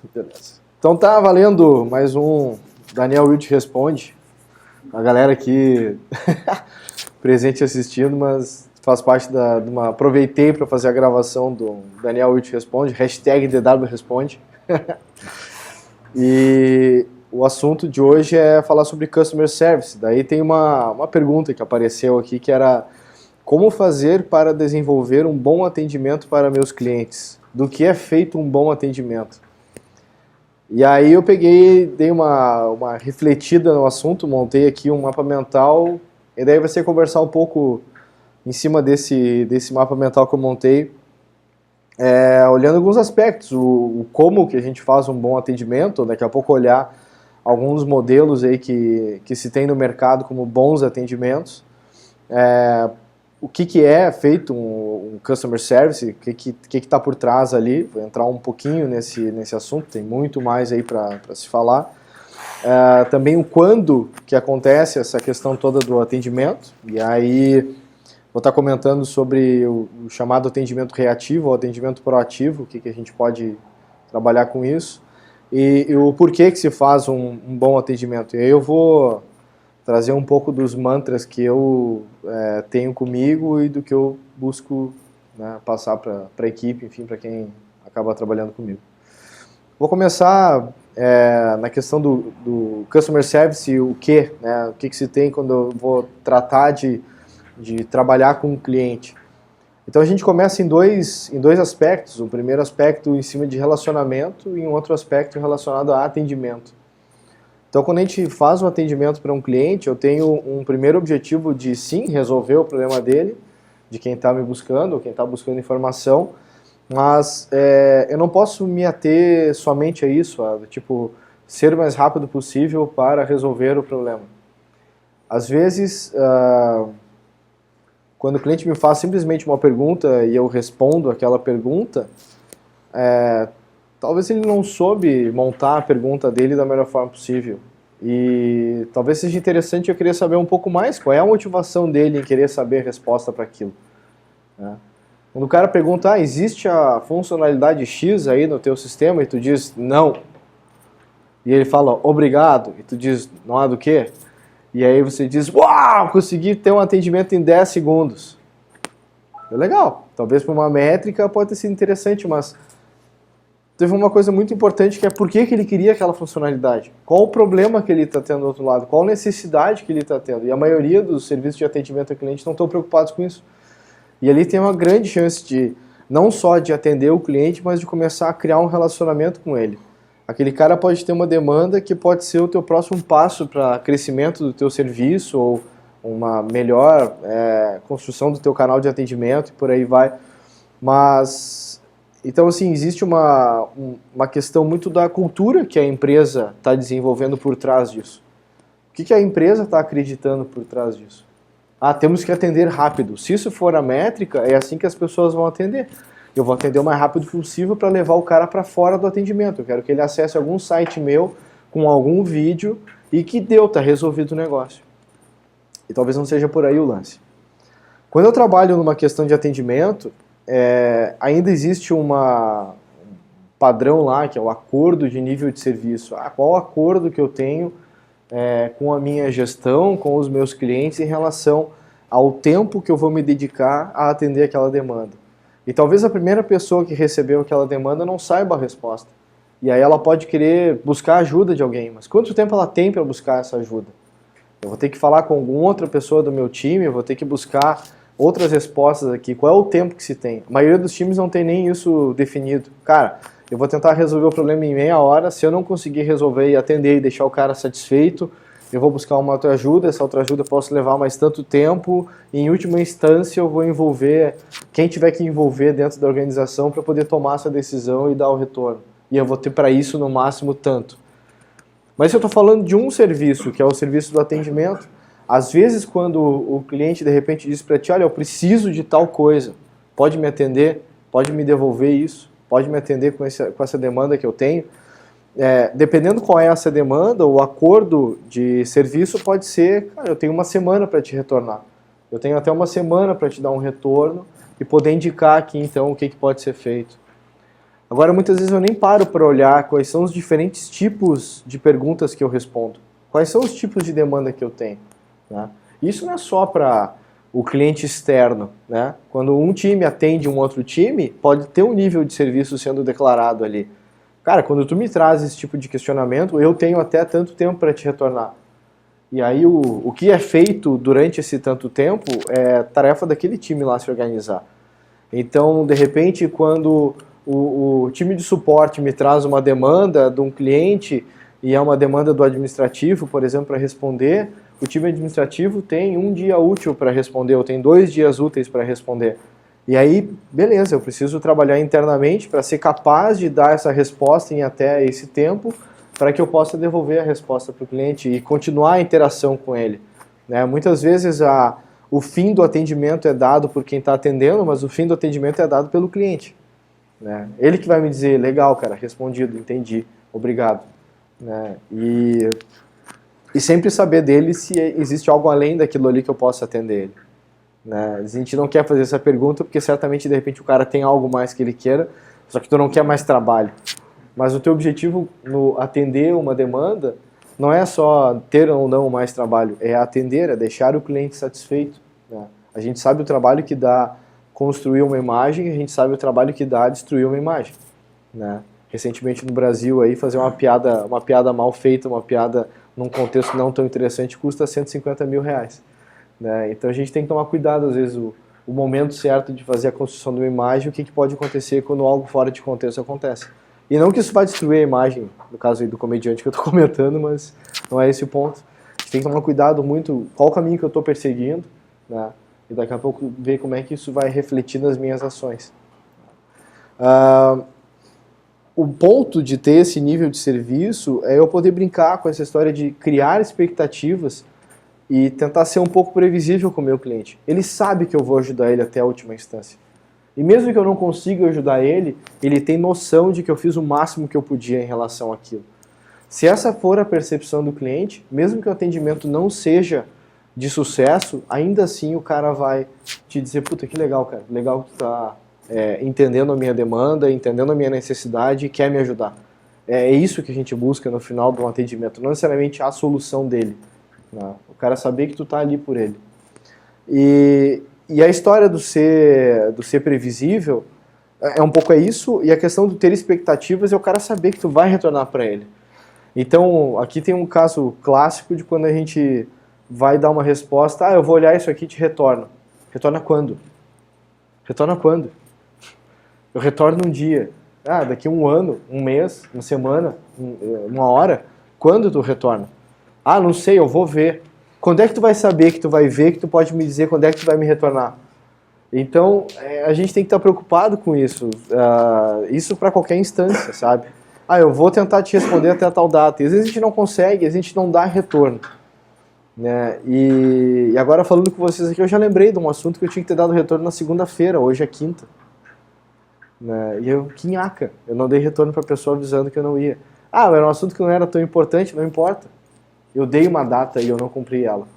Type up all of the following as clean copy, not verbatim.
Beleza. Então tá valendo mais um Daniel Wild Responde. A galera aqui presente assistindo, mas faz parte de uma... Aproveitei para fazer a gravação do Daniel Wild Responde, hashtag DW Responde. E o assunto de hoje é falar sobre Customer Service. Daí tem uma pergunta que apareceu aqui que era: como fazer para desenvolver um bom atendimento para meus clientes? Do que é feito um bom atendimento? E aí eu peguei, dei uma refletida no assunto, montei aqui um mapa mental, e daí vai ser conversar um pouco em cima desse mapa mental que eu montei, olhando alguns aspectos, o como que a gente faz um bom atendimento, daqui a pouco olhar alguns modelos aí que se tem no mercado como bons atendimentos, o que é feito um Customer Service, o que está por trás ali. Vou entrar um pouquinho nesse assunto, tem muito mais aí para se falar. Também o quando que acontece essa questão toda do atendimento, e aí vou estar comentando sobre o chamado atendimento reativo ou atendimento proativo, o que a gente pode trabalhar com isso, e o porquê que se faz um bom atendimento. E aí eu vou trazer um pouco dos mantras que eu tenho comigo e do que eu busco, né, passar para a equipe, enfim, para quem acaba trabalhando comigo. Vou começar na questão do Customer Service, o que se tem quando eu vou tratar de trabalhar com um cliente. Então a gente começa em dois aspectos. O primeiro aspecto em cima de relacionamento e um outro aspecto relacionado a atendimento. Então, quando a gente faz um atendimento para um cliente, eu tenho um primeiro objetivo de, sim, resolver o problema dele, de quem está me buscando, ou quem está buscando informação, mas eu não posso me ater somente a isso, ser o mais rápido possível para resolver o problema. Às vezes, quando o cliente me faz simplesmente uma pergunta e eu respondo aquela pergunta, talvez ele não soube montar a pergunta dele da melhor forma possível. E talvez seja interessante eu querer saber um pouco mais qual é a motivação dele em querer saber a resposta para aquilo, né? Quando o cara pergunta, existe a funcionalidade X aí no teu sistema, e tu diz não, e ele fala obrigado, e tu diz não há do quê? E aí você diz, uau, consegui ter um atendimento em 10 segundos. É legal, talvez por uma métrica pode ter sido interessante, mas teve uma coisa muito importante, que é por que ele queria aquela funcionalidade. Qual o problema que ele está tendo do outro lado, qual a necessidade que ele está tendo. E a maioria dos serviços de atendimento ao cliente não estão preocupados com isso. E ali tem uma grande chance de, não só de atender o cliente, mas de começar a criar um relacionamento com ele. Aquele cara pode ter uma demanda que pode ser o teu próximo passo para crescimento do teu serviço, ou uma melhor construção do teu canal de atendimento, e por aí vai. Mas, então assim, existe uma questão muito da cultura que a empresa está desenvolvendo por trás disso. O que a empresa está acreditando por trás disso? Temos que atender rápido. Se isso for a métrica, é assim que as pessoas vão atender. Eu vou atender o mais rápido possível para levar o cara para fora do atendimento. Eu quero que ele acesse algum site meu com algum vídeo e que está resolvido o negócio. E talvez não seja por aí o lance. Quando eu trabalho numa questão de atendimento, ainda existe um padrão lá, que é o acordo de nível de serviço. Qual o acordo que eu tenho com a minha gestão, com os meus clientes, em relação ao tempo que eu vou me dedicar a atender aquela demanda. E talvez a primeira pessoa que recebeu aquela demanda não saiba a resposta. E aí ela pode querer buscar ajuda de alguém, mas quanto tempo ela tem para buscar essa ajuda? Eu vou ter que falar com alguma outra pessoa do meu time, eu vou ter que buscar outras respostas aqui. Qual é o tempo que se tem? A maioria dos times não tem nem isso definido. Cara, eu vou tentar resolver o problema em meia hora. Se eu não conseguir resolver e atender e deixar o cara satisfeito, eu vou buscar uma outra ajuda. Essa outra ajuda posso levar mais tanto tempo. E, em última instância, eu vou envolver quem tiver que envolver dentro da organização para poder tomar essa decisão e dar o retorno. E eu vou ter para isso no máximo tanto. Mas se eu estou falando de um serviço, que é o serviço do atendimento, às vezes quando o cliente de repente diz para ti, olha, eu preciso de tal coisa, pode me atender, pode me devolver isso, pode me atender com essa demanda que eu tenho. Dependendo qual é essa demanda, o acordo de serviço pode ser, cara, eu tenho uma semana para te retornar. Eu tenho até uma semana para te dar um retorno e poder indicar aqui então o que pode ser feito. Agora, muitas vezes eu nem paro para olhar quais são os diferentes tipos de perguntas que eu respondo. Quais são os tipos de demanda que eu tenho, né? Isso não é só para o cliente externo, né? Quando um time atende um outro time, pode ter um nível de serviço sendo declarado ali. Cara, quando tu me traz esse tipo de questionamento, eu tenho até tanto tempo para te retornar. E aí o que é feito durante esse tanto tempo é tarefa daquele time lá se organizar. Então, de repente, quando o time de suporte me traz uma demanda de um cliente e é uma demanda do administrativo, por exemplo, para responder, o time administrativo tem um dia útil para responder, ou tem 2 dias úteis para responder. E aí, beleza, eu preciso trabalhar internamente para ser capaz de dar essa resposta em até esse tempo, para que eu possa devolver a resposta para o cliente e continuar a interação com ele, né? Muitas vezes o fim do atendimento é dado por quem está atendendo, mas o fim do atendimento é dado pelo cliente, né? Ele que vai me dizer, legal, cara, respondido, entendi, obrigado, né? E sempre saber dele se existe algo além daquilo ali que eu possa atender ele, né? A gente não quer fazer essa pergunta porque certamente de repente o cara tem algo mais que ele queira, só que tu não quer mais trabalho. Mas o teu objetivo no atender uma demanda não é só ter ou não mais trabalho, é atender, é deixar o cliente satisfeito, né? A gente sabe o trabalho que dá construir uma imagem, a gente sabe o trabalho que dá destruir uma imagem, né? Recentemente no Brasil aí fazer uma piada mal feita, uma piada num contexto não tão interessante custa R$150 mil, né? Então a gente tem que tomar cuidado às vezes o momento certo de fazer a construção de uma imagem, o que pode acontecer quando algo fora de contexto acontece. E não que isso vai destruir a imagem, no caso aí do comediante que eu estou comentando, mas não é esse o ponto. A gente tem que tomar cuidado muito qual o caminho que eu estou perseguindo, né? E daqui a pouco ver como é que isso vai refletir nas minhas ações. O ponto de ter esse nível de serviço é eu poder brincar com essa história de criar expectativas e tentar ser um pouco previsível com o meu cliente. Ele sabe que eu vou ajudar ele até a última instância. E mesmo que eu não consiga ajudar ele, ele tem noção de que eu fiz o máximo que eu podia em relação àquilo. Se essa for a percepção do cliente, mesmo que o atendimento não seja de sucesso, ainda assim o cara vai te dizer, puta, que legal, cara, legal que tu tá entendendo a minha demanda, entendendo a minha necessidade e quer me ajudar. É isso que a gente busca no final de um atendimento, não necessariamente a solução dele, né? O cara saber que tu tá ali por ele. E a história do ser previsível um pouco isso, e a questão do ter expectativas é o cara saber que tu vai retornar para ele. Então, aqui tem um caso clássico de quando a gente vai dar uma resposta, eu vou olhar isso aqui e te retorno. Retorna quando? Retorna quando? Eu retorno um dia. Daqui um ano, um mês, uma semana, uma hora. Quando tu retorna? Não sei, eu vou ver. Quando é que tu vai saber que tu vai ver, que tu pode me dizer quando é que tu vai me retornar? Então, a gente tem que estar preocupado com isso. Isso para qualquer instância, sabe? Eu vou tentar te responder até a tal data. E às vezes a gente não consegue, a gente não dá retorno, né? E agora falando com vocês aqui, eu já lembrei de um assunto que eu tinha que ter dado retorno na segunda-feira, hoje é quinta, né? E que nhaca, eu não dei retorno para a pessoa avisando que eu não ia. Era um assunto que não era tão importante, não importa. Eu dei uma data e eu não cumpri ela.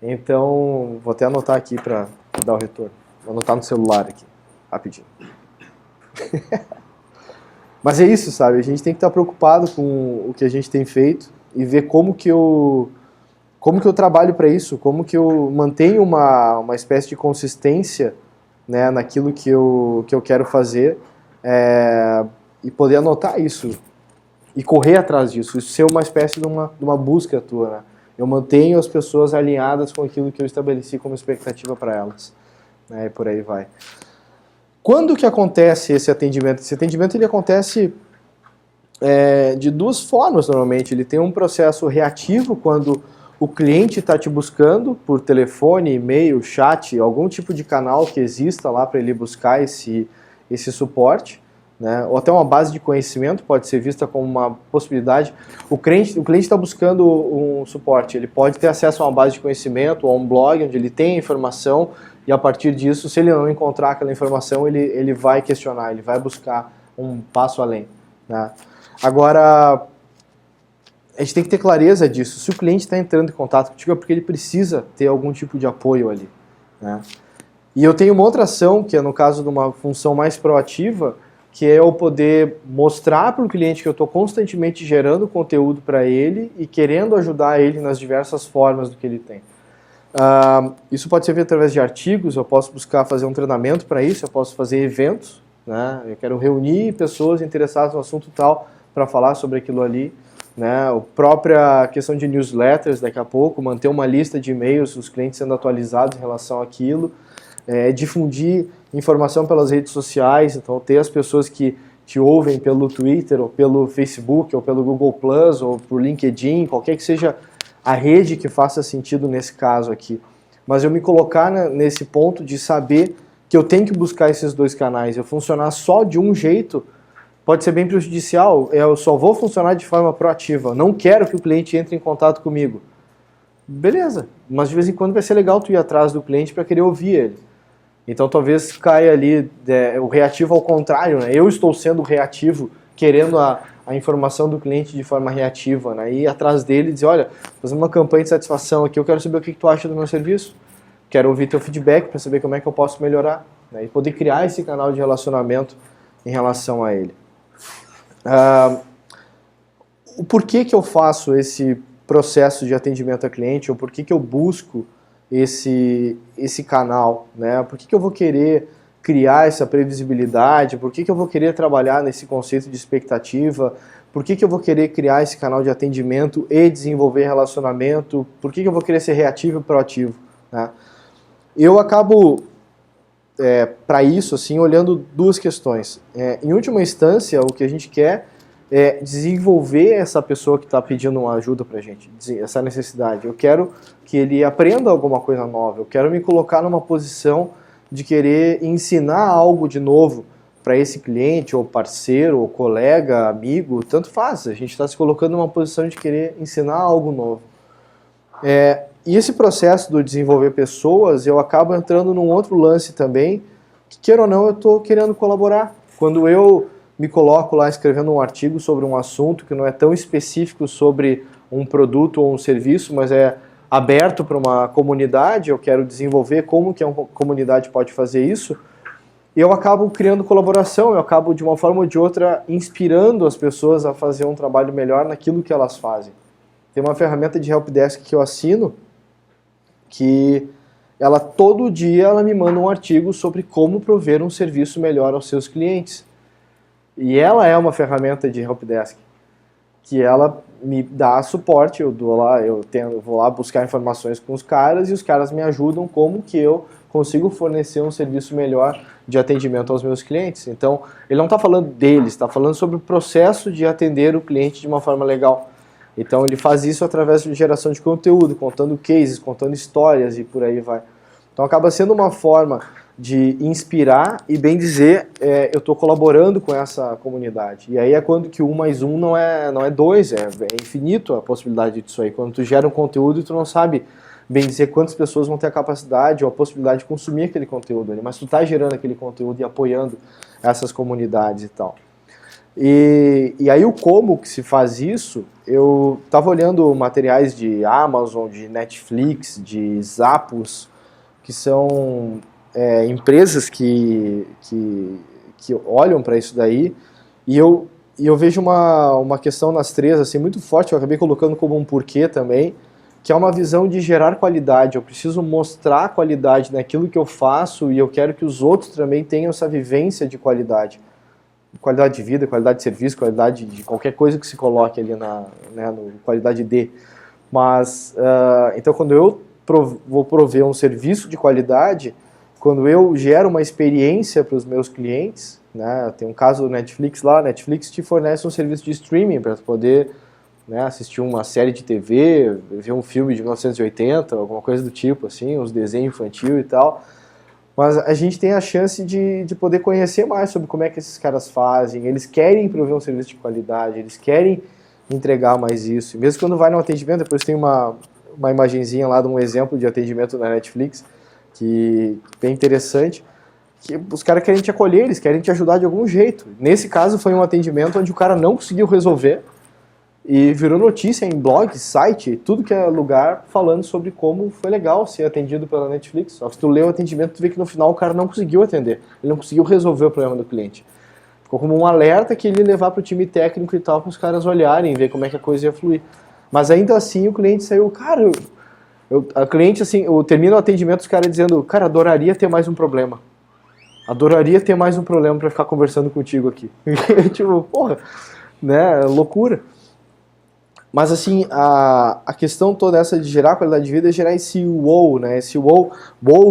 Então, vou até anotar aqui para dar o retorno. Vou anotar no celular aqui, rapidinho. Mas é isso, sabe? A gente tem que estar preocupado com o que a gente tem feito e ver como que eu trabalho para isso, como que eu mantenho uma espécie de consistência, né, naquilo que eu quero fazer, e poder anotar isso e correr atrás disso, isso ser uma espécie de uma busca tua, né? Eu mantenho as pessoas alinhadas com aquilo que eu estabeleci como expectativa para elas, né, e por aí vai. Quando que acontece esse atendimento? Esse atendimento ele acontece de duas formas normalmente. Ele tem um processo reativo quando o cliente está te buscando por telefone, e-mail, chat, algum tipo de canal que exista lá para ele buscar esse suporte, né? Ou até uma base de conhecimento pode ser vista como uma possibilidade. O cliente está buscando um suporte, ele pode ter acesso a uma base de conhecimento ou a um blog onde ele tem informação e a partir disso, se ele não encontrar aquela informação, ele vai questionar, ele vai buscar um passo além, né? Agora, a gente tem que ter clareza disso. Se o cliente está entrando em contato contigo é porque ele precisa ter algum tipo de apoio ali, né? E eu tenho uma outra ação, que é no caso de uma função mais proativa, que é eu poder mostrar para o cliente que eu estou constantemente gerando conteúdo para ele e querendo ajudar ele nas diversas formas do que ele tem. Isso pode ser feito através de artigos, eu posso buscar fazer um treinamento para isso, eu posso fazer eventos, né? Eu quero reunir pessoas interessadas no assunto tal para falar sobre aquilo ali. Né? A própria questão de newsletters daqui a pouco, manter uma lista de e-mails, os clientes sendo atualizados em relação àquilo, difundir informação pelas redes sociais, então ter as pessoas que te ouvem pelo Twitter, ou pelo Facebook, ou pelo Google+, ou por LinkedIn, qualquer que seja a rede que faça sentido nesse caso aqui. Mas eu me colocar nesse ponto de saber que eu tenho que buscar esses dois canais. Eu funcionar só de um jeito pode ser bem prejudicial. Eu só vou funcionar de forma proativa. Não quero que o cliente entre em contato comigo. Beleza, mas de vez em quando vai ser legal tu ir atrás do cliente para querer ouvir ele. Então talvez caia ali o reativo ao contrário, né? Eu estou sendo reativo, querendo a informação do cliente de forma reativa, né? Ir atrás dele e dizer, olha, fazendo uma campanha de satisfação aqui, eu quero saber o que tu acha do meu serviço. Quero ouvir teu feedback para saber como é que eu posso melhorar, né? E poder criar esse canal de relacionamento em relação a ele. O porquê que eu faço esse processo de atendimento a cliente, ou por que eu busco esse canal, né? Por que eu vou querer criar essa previsibilidade, por que eu vou querer trabalhar nesse conceito de expectativa, por que eu vou querer criar esse canal de atendimento e desenvolver relacionamento, por que eu vou querer ser reativo e proativo, né? Eu acabo, para isso, assim, olhando duas questões. Em última instância, o que a gente quer é desenvolver essa pessoa que está pedindo uma ajuda para a gente, essa necessidade. Eu quero que ele aprenda alguma coisa nova, eu quero me colocar numa posição de querer ensinar algo de novo para esse cliente, ou parceiro, ou colega, amigo, tanto faz. A gente está se colocando numa posição de querer ensinar algo novo. E esse processo do desenvolver pessoas, eu acabo entrando num outro lance também, que queira ou não, eu estou querendo colaborar. Quando eu me coloco lá escrevendo um artigo sobre um assunto que não é tão específico sobre um produto ou um serviço, mas é aberto para uma comunidade, eu quero desenvolver como que a comunidade pode fazer isso, eu acabo criando colaboração, eu acabo de uma forma ou de outra inspirando as pessoas a fazer um trabalho melhor naquilo que elas fazem. Tem uma ferramenta de helpdesk que eu assino, que ela todo dia ela me manda um artigo sobre como prover um serviço melhor aos seus clientes. E ela é uma ferramenta de helpdesk, que ela me dá suporte, eu vou lá buscar informações com os caras e os caras me ajudam como que eu consigo fornecer um serviço melhor de atendimento aos meus clientes. Então, ele não está falando deles, está falando sobre o processo de atender o cliente de uma forma legal. Então, ele faz isso através de geração de conteúdo, contando cases, contando histórias e por aí vai. Então, acaba sendo uma forma de inspirar e, bem dizer, eu estou colaborando com essa comunidade. E aí é quando que 1 mais 1 não é 2, é infinito a possibilidade disso aí. Quando tu gera um conteúdo e tu não sabe, bem dizer, quantas pessoas vão ter a capacidade ou a possibilidade de consumir aquele conteúdo ali, mas tu está gerando aquele conteúdo e apoiando essas comunidades e tal. E aí o como que se faz isso, eu estava olhando materiais de Amazon, de Netflix, de Zappos, que são empresas que olham para isso daí, e eu vejo uma questão nas três assim, muito forte, eu acabei colocando como um porquê também, que é uma visão de gerar qualidade. Eu preciso mostrar qualidade naquilo que eu faço e eu quero que os outros também tenham essa vivência de qualidade. Qualidade de vida, qualidade de serviço, qualidade de qualquer coisa que se coloque ali no qualidade de. Mas, então quando eu vou prover um serviço de qualidade, quando eu gero uma experiência para os meus clientes, né, tem um caso do Netflix lá, a Netflix te fornece um serviço de streaming para poder, né, assistir uma série de TV, ver um filme de 1980, alguma coisa do tipo, assim, uns desenhos infantil e tal. Mas a gente tem a chance de poder conhecer mais sobre como é que esses caras fazem. Eles querem prover um serviço de qualidade, eles querem entregar mais isso. E mesmo quando vai no atendimento, depois tem uma imagenzinha lá de um exemplo de atendimento da Netflix, que é bem interessante, que os caras querem te acolher, eles querem te ajudar de algum jeito. Nesse caso foi um atendimento onde o cara não conseguiu resolver e virou notícia em blog, site, tudo que é lugar, falando sobre como foi legal ser atendido pela Netflix. Só que se tu lê o atendimento, tu vê que no final o cara não conseguiu atender, ele não conseguiu resolver o problema do cliente. Ficou como um alerta que ele ia levar para o time técnico e tal, para os caras olharem, ver como é que a coisa ia fluir. Mas ainda assim o cliente saiu, cara, a cliente assim, eu termino o atendimento, os caras dizendo, cara, adoraria ter mais um problema. Adoraria ter mais um problema para ficar conversando contigo aqui. Tipo, porra, né, loucura. Mas assim, a questão toda essa de gerar qualidade de vida é gerar esse wow, né? Esse wow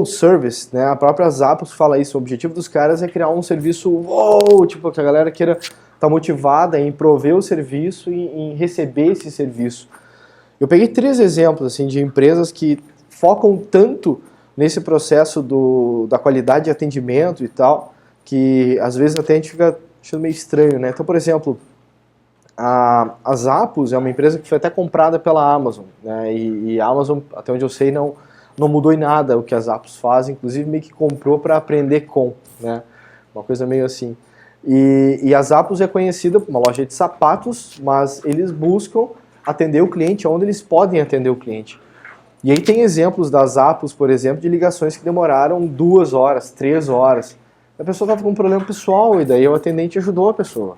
service, né? A própria Zappos fala isso, o objetivo dos caras é criar um serviço wow, tipo, que a galera queira estar motivada em prover o serviço e em receber esse serviço. Eu peguei 3 exemplos, assim, de empresas que focam tanto nesse processo da qualidade de atendimento e tal, que às vezes até a gente fica achando meio estranho, né? Então, por exemplo, a Zappos é uma empresa que foi até comprada pela Amazon, né? E a Amazon, até onde eu sei, não mudou em nada o que a Zappos faz, inclusive meio que comprou para aprender com, né? Uma coisa meio assim. E a Zappos é conhecida por uma loja de sapatos, mas eles buscam atender o cliente onde eles podem atender o cliente. E aí tem exemplos das Zappos, por exemplo, de ligações que demoraram 2 horas, 3 horas. A pessoa estava com um problema pessoal e daí o atendente ajudou a pessoa.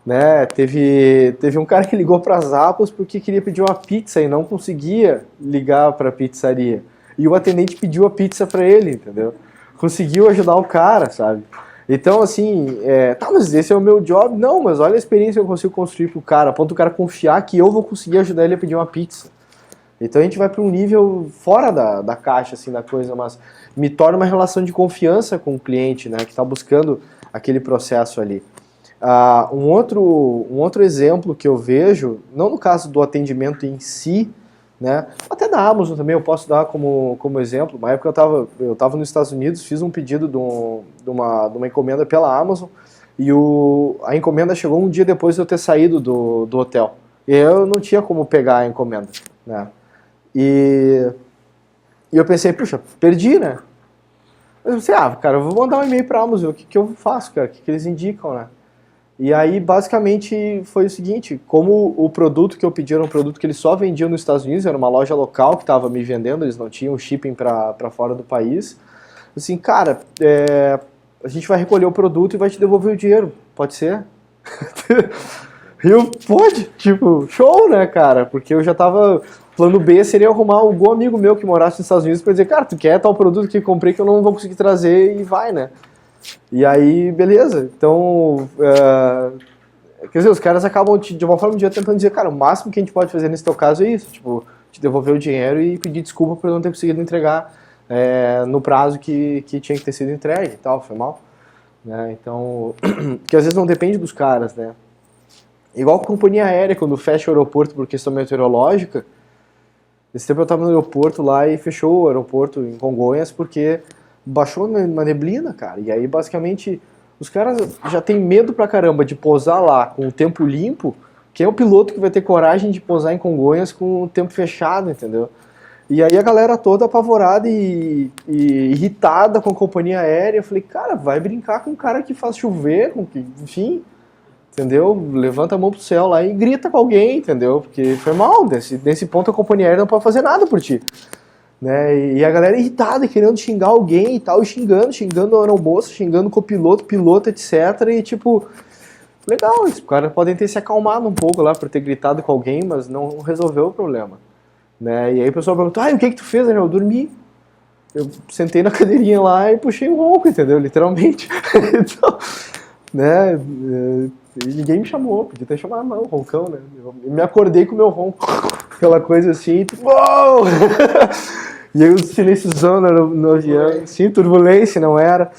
Né? Teve um cara que ligou para as Zappos porque queria pedir uma pizza e não conseguia ligar para a pizzaria. E o atendente pediu a pizza para ele, entendeu? Conseguiu ajudar o cara, sabe? Então, assim, tá, mas esse é o meu job. Não, mas olha a experiência que eu consigo construir pro cara, a ponto do cara confiar que eu vou conseguir ajudar ele a pedir uma pizza. Então a gente vai para um nível fora da caixa, assim, da coisa, mas me torna uma relação de confiança com o cliente, né, que está buscando aquele processo ali. Um outro exemplo que eu vejo, não no caso do atendimento em si, né, até da Amazon também eu posso dar como exemplo. Uma época eu estava nos Estados Unidos, fiz um pedido de uma encomenda pela Amazon e a encomenda chegou um dia depois de eu ter saído do hotel. E eu não tinha como pegar a encomenda, né. E eu pensei, puxa, perdi, né? Mas eu pensei, cara, eu vou mandar um e-mail para a Amazon, o que eu faço, cara? O que eles indicam, né? E aí, basicamente, foi o seguinte, como o produto que eu pedi era um produto que eles só vendiam nos Estados Unidos, era uma loja local que estava me vendendo, eles não tinham shipping para fora do país, assim, cara, a gente vai recolher o produto e vai te devolver o dinheiro, pode ser? Pode, tipo, show, né, cara? Porque eu já tava... Plano B seria arrumar algum amigo meu que morasse nos Estados Unidos pra dizer, cara, tu quer tal produto que eu comprei que eu não vou conseguir trazer e vai, né? E aí, beleza. Então, quer dizer, os caras acabam de uma forma ou de outra tentando dizer, cara, o máximo que a gente pode fazer nesse teu caso é isso, tipo, te devolver o dinheiro e pedir desculpa por não ter conseguido entregar no prazo que tinha que ter sido entregue e tal, foi mal. Né? Então, que às vezes não depende dos caras, né? Igual com a companhia aérea, quando fecha o aeroporto por questão meteorológica. Esse tempo eu estava no aeroporto lá e fechou o aeroporto em Congonhas porque baixou uma neblina, cara. E aí, basicamente, os caras já têm medo pra caramba de pousar lá com o tempo limpo. Quem é o piloto que vai ter coragem de pousar em Congonhas com o tempo fechado, entendeu? E aí a galera toda apavorada e irritada com a companhia aérea. Eu falei, cara, vai brincar com um cara que faz chover, enfim... Entendeu? Levanta a mão pro céu lá e grita com alguém, entendeu? Porque foi mal, nesse ponto a companhia aérea não pode fazer nada por ti. Né? E a galera irritada, querendo xingar alguém e tal, xingando a aeromoça, xingando o copiloto, piloto, etc. E tipo, legal, os caras podem ter se acalmado um pouco lá por ter gritado com alguém, mas não resolveu o problema. Né? E aí o pessoal perguntou, o que tu fez, Daniel? Eu dormi. Eu sentei na cadeirinha lá e puxei um ronco, entendeu? Literalmente. Então, né... E ninguém me chamou, podia ter chamado não, roncão, né? Eu me acordei com o meu ronco, aquela coisa assim, tipo, uou! E aí o silênciozão no avião, sim, turbulência, não era?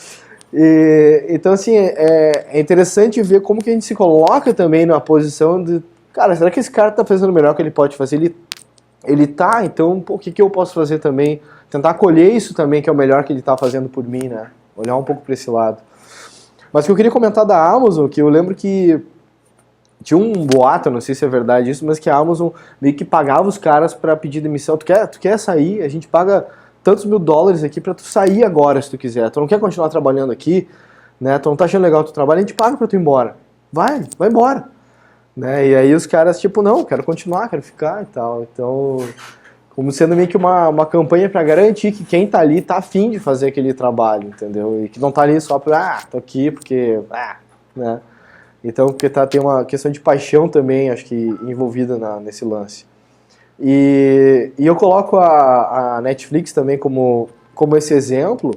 Então, assim, é interessante ver como que a gente se coloca também na posição de, cara, será que esse cara tá fazendo o melhor que ele pode fazer? Ele tá, então, o que eu posso fazer também? Tentar acolher isso também, que é o melhor que ele tá fazendo por mim, né? Olhar um pouco para esse lado. Mas o que eu queria comentar da Amazon, que eu lembro que tinha um boato, não sei se é verdade isso, mas que a Amazon meio que pagava os caras para pedir demissão. Tu quer sair? A gente paga tantos $1000 aqui para tu sair agora, se tu quiser. Tu não quer continuar trabalhando aqui, né? Tu não tá achando legal o teu trabalho, a gente paga para tu ir embora. Vai embora. Né? E aí os caras, tipo, não, quero continuar, quero ficar e tal. Então, como sendo meio que uma campanha para garantir que quem tá ali tá afim de fazer aquele trabalho, entendeu? E que não tá ali só por, tô aqui porque, né? Então, porque tem uma questão de paixão também, acho que, envolvida nesse lance. E eu coloco a Netflix também como esse exemplo,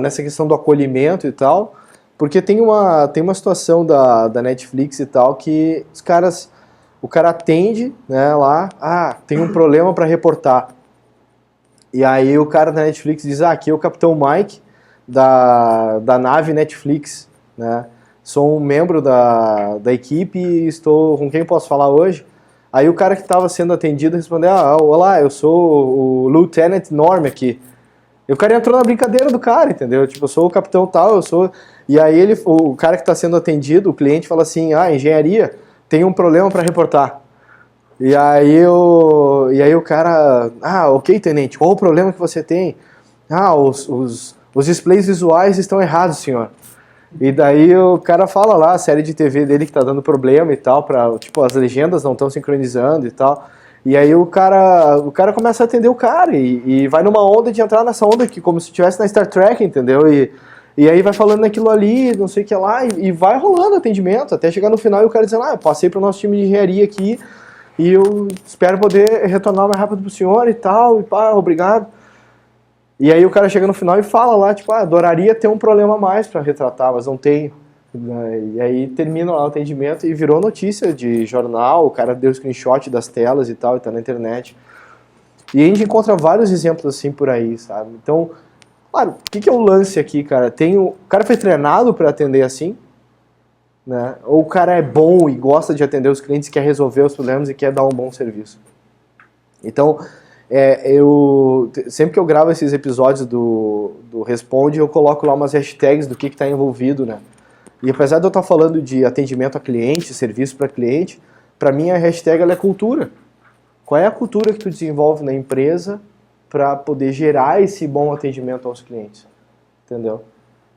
nessa questão do acolhimento e tal, porque tem uma situação da Netflix e tal que o cara atende, né, lá, tem um problema para reportar. E aí o cara da Netflix diz, aqui é o Capitão Mike da nave Netflix, né? Sou um membro da equipe e estou... Com quem posso falar hoje? Aí o cara que estava sendo atendido respondeu, olá, eu sou o Lieutenant Norm aqui. E o cara entrou na brincadeira do cara, entendeu? Tipo, eu sou o capitão tal, eu sou... E aí o cara que está sendo atendido, o cliente, fala assim, engenharia, tem um problema para reportar. E aí o cara, ok, tenente, qual o problema que você tem? Os displays visuais estão errados, senhor. E daí o cara fala lá, a série de TV dele que tá dando problema e tal, tipo, as legendas não estão sincronizando e tal. E aí o cara começa a atender o cara e vai numa onda de entrar nessa onda que como se estivesse na Star Trek, entendeu? E aí vai falando naquilo ali, não sei o que lá, e vai rolando atendimento, até chegar no final e o cara dizendo, eu passei pro nosso time de engenharia aqui e eu espero poder retornar o mais rápido pro senhor e tal, e pá, obrigado. E aí o cara chega no final e fala lá, tipo, adoraria ter um problema a mais para retratar, mas não tenho. E aí termina lá o atendimento e virou notícia de jornal, o cara deu screenshot das telas e tal, e tá na internet. E a gente encontra vários exemplos assim por aí, sabe? Então, claro, o que é o lance aqui, cara? O cara foi treinado para atender assim, né? Ou o cara é bom e gosta de atender os clientes, quer resolver os problemas e quer dar um bom serviço. Então, sempre que eu gravo esses episódios do Responde, eu coloco lá umas hashtags do que está envolvido, né? E apesar de eu estar falando de atendimento a cliente, serviço para cliente, para mim a hashtag ela é cultura. Qual é a cultura que tu desenvolve na empresa para poder gerar esse bom atendimento aos clientes? Entendeu?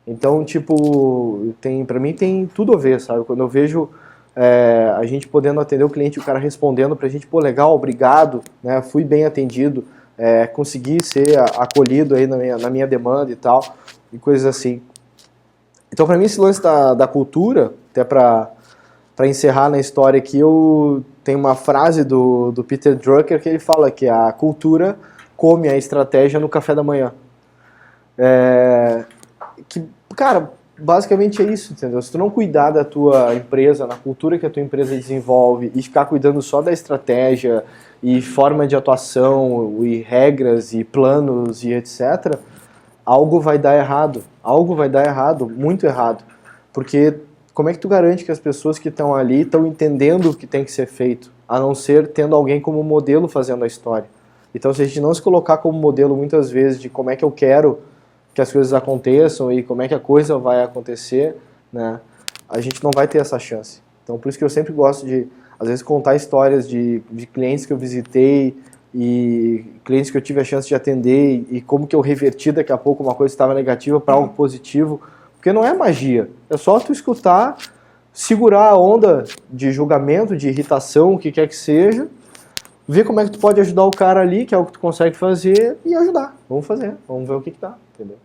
Então, tipo, para mim tem tudo a ver, sabe? Quando eu vejo a gente podendo atender o cliente, o cara respondendo pra gente, pô, legal, obrigado, né? Fui bem atendido, consegui ser acolhido aí na minha demanda e tal, e coisas assim. Então, pra mim, esse lance da cultura, até pra encerrar na história aqui, eu tenho uma frase do Peter Drucker que ele fala que a cultura come a estratégia no café da manhã. Cara, basicamente é isso, entendeu? Se tu não cuidar da tua empresa, na cultura que a tua empresa desenvolve e ficar cuidando só da estratégia e forma de atuação e regras e planos e etc., algo vai dar errado. Algo vai dar errado, muito errado. Porque como é que tu garante que as pessoas que estão ali estão entendendo o que tem que ser feito, a não ser tendo alguém como modelo fazendo a história? Então, se a gente não se colocar como modelo muitas vezes de como é que eu quero que as coisas aconteçam e como é que a coisa vai acontecer, né, a gente não vai ter essa chance. Então, por isso que eu sempre gosto de, às vezes, contar histórias de clientes que eu visitei e clientes que eu tive a chance de atender e como que eu reverti daqui a pouco uma coisa que estava negativa para algo positivo, porque não é magia, é só tu escutar, segurar a onda de julgamento, de irritação, o que quer que seja, ver como é que tu pode ajudar o cara ali, que é o que tu consegue fazer, e ajudar. Vamos fazer, vamos ver o que dá, entendeu?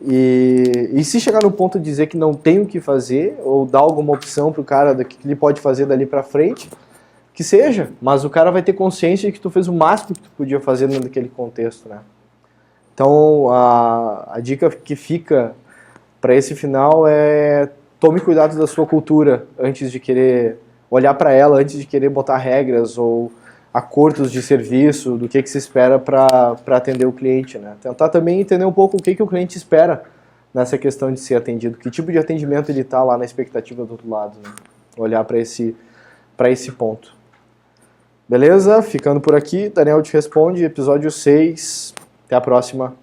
E se chegar no ponto de dizer que não tem o que fazer, ou dar alguma opção pro cara do que ele pode fazer dali pra frente, que seja, mas o cara vai ter consciência de que tu fez o máximo que tu podia fazer dentro daquele contexto, né? Então, a dica que fica para esse final é tome cuidado da sua cultura antes de querer olhar para ela, antes de querer botar regras ou acordos de serviço, do que se espera para atender o cliente, né? Tentar também entender um pouco o que o cliente espera nessa questão de ser atendido, que tipo de atendimento ele está lá na expectativa do outro lado, né? Olhar para esse ponto. Beleza? Ficando por aqui, Daniel te responde, episódio 6. Até a próxima.